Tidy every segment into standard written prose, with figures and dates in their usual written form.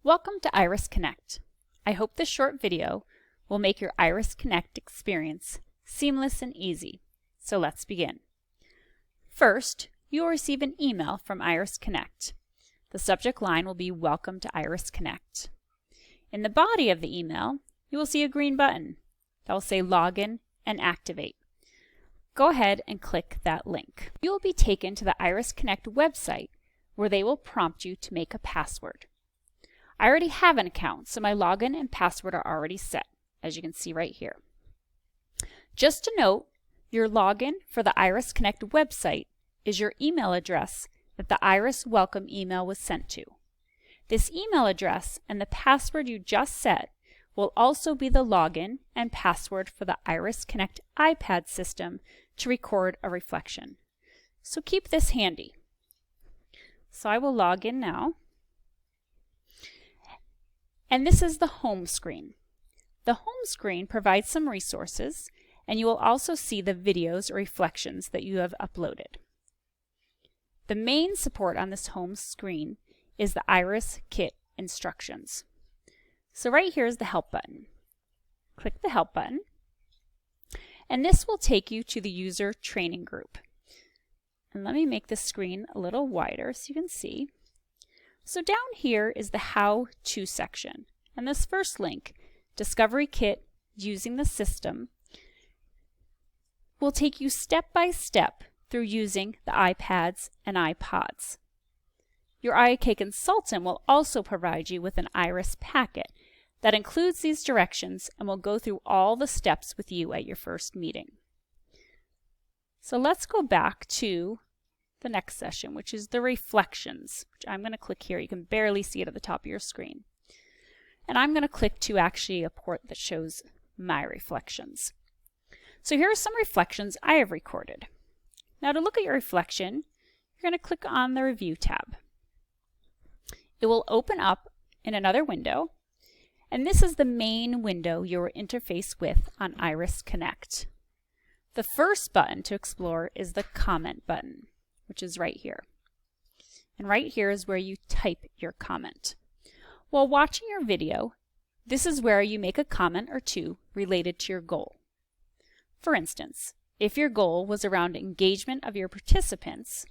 Welcome to Iris Connect. I hope this short video will make your Iris Connect experience seamless and easy. So let's begin. First, you will receive an email from Iris Connect. The subject line will be Welcome to Iris Connect. In the body of the email, you will see a green button that will say Login and Activate. Go ahead and click that link. You will be taken to the Iris Connect website where they will prompt you to make a password. I already have an account, so my login and password are already set, as you can see right here. Just to note, your login for the Iris Connect website is your email address that the Iris Welcome email was sent to. This email address and the password you just set will also be the login and password for the Iris Connect iPad system to record a reflection. So keep this handy. So I will log in now. And this is the home screen. The home screen provides some resources, and you will also see the videos or reflections that you have uploaded. The main support on this home screen is the Iris Kit instructions. So right here is the Help button. Click the Help button, and this will take you to the user training group. And let me make the screen a little wider so you can see. So down here is the How-To section, and this first link, Discovery Kit Using the System, will take you step by step through using the iPads and iPods. Your IAK consultant will also provide you with an Iris packet that includes these directions and will go through all the steps with you at your first meeting. So let's go back to the next session, which is the reflections, which I'm going to click here. You can barely see it at the top of your screen. And I'm going to click to actually a port that shows my reflections. So here are some reflections I have recorded. Now to look at your reflection, you're going to click on the Review tab. It will open up in another window, and this is the main window you will interface with on Iris Connect. The first button to explore is the Comment button, which is right here. And right here is where you type your comment. While watching your video, this is where you make a comment or two related to your goal. For instance, if your goal was around engagement of your participants,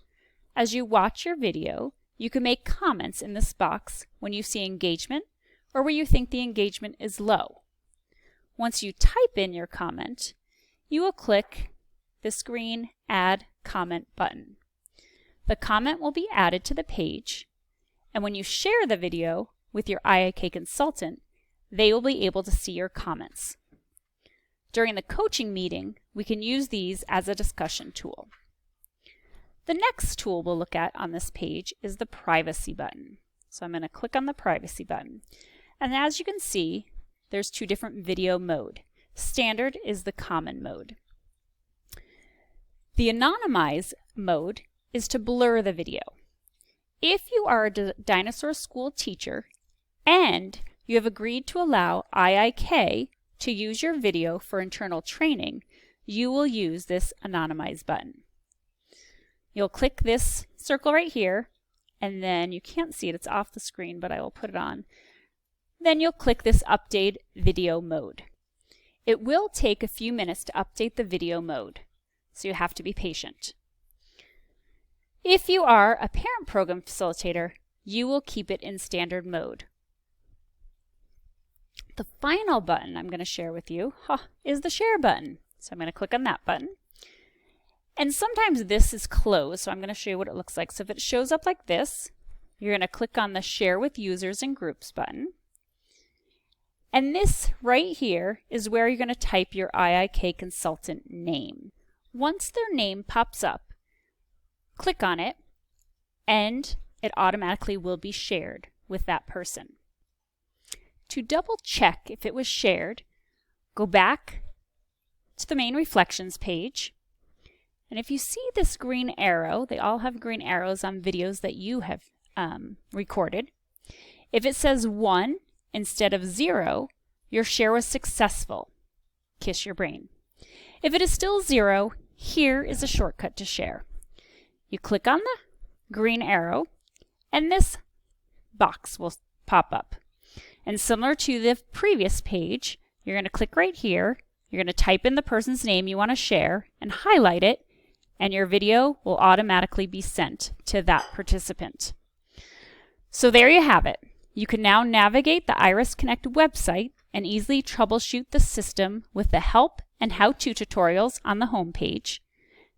as you watch your video, you can make comments in this box when you see engagement or where you think the engagement is low. Once you type in your comment, you will click this green Add Comment button. The comment will be added to the page, and when you share the video with your IAK consultant, they will be able to see your comments. During the coaching meeting, we can use these as a discussion tool. The next tool we'll look at on this page is the Privacy button. So I'm going to click on the Privacy button. And as you can see, there's two different video mode. Standard is the common mode. The Anonymize mode is to blur the video. If you are a dinosaur school teacher and you have agreed to allow IIK to use your video for internal training, you will use this Anonymize button. You'll click this circle right here, and then you can't see it, it's off the screen, but I will put it on. Then you'll click this Update Video Mode. It will take a few minutes to update the video mode, so you have to be patient. If you are a parent program facilitator, you will keep it in standard mode. The final button I'm going to share with you is the Share button. So I'm going to click on that button. And sometimes this is closed, so I'm going to show you what it looks like. So if it shows up like this, you're going to click on the Share with Users and Groups button. And this right here is where you're going to type your IIK consultant name. Once their name pops up, click on it, and it automatically will be shared with that person. To double check if it was shared, go back to the main reflections page, and if you see this green arrow, they all have green arrows on videos that you have recorded. If it says 1 instead of 0, your share was successful. Kiss your brain. If it is still 0, here is a shortcut to share. You click on the green arrow, and this box will pop up. And similar to the previous page, you're going to click right here. You're going to type in the person's name you want to share and highlight it, and your video will automatically be sent to that participant. So there you have it. You can now navigate the Iris Connect website and easily troubleshoot the system with the help and how-to tutorials on the home page,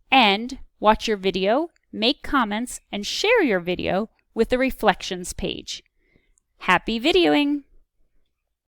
and watch your video, make comments, and share your video with the reflections page. Happy videoing!